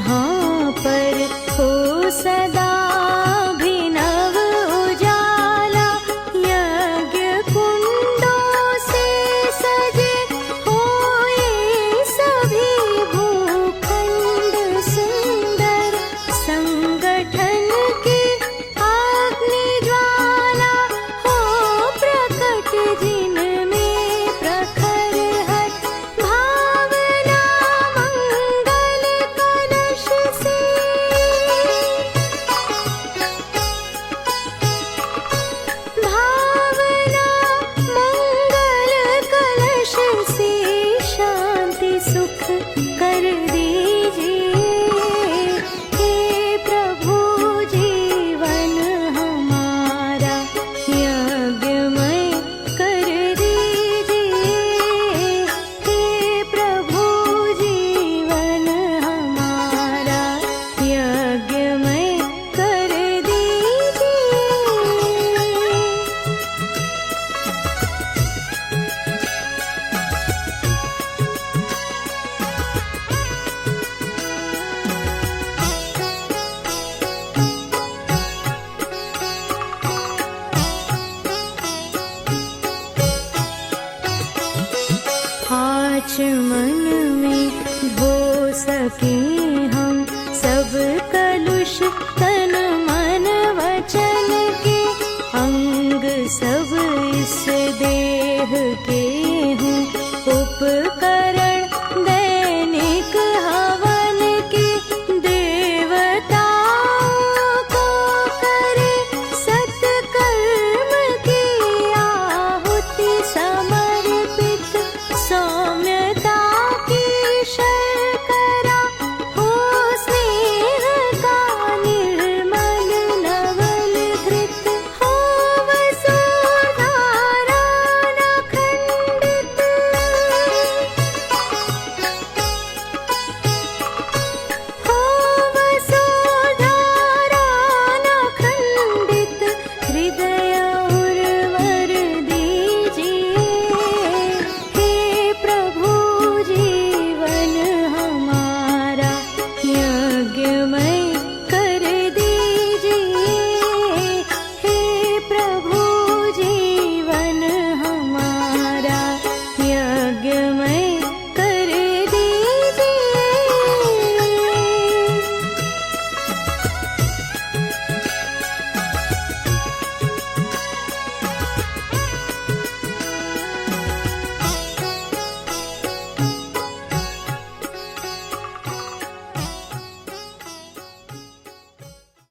यहाँ पर हो सदा अभिनव उजाला। यज्ञ कुंडों से सजे होए सभी भूखंड सुंदर। संगठन की अग्नि ज्वाला हो प्रकट जिनमें प्रखर हट। भावना मंगल कलश से भावना मंगल कलश से शांति सुख कर दीजिए। हे प्रभु जीवन हमारा यज्ञमय कर दीजिए। हे प्रभु जीवन हमारा यज्ञमय कर दीजिए। आचमन में धो सके हम सब कलुष तन मन वचन के। अंग सब इस देह के हों उपकर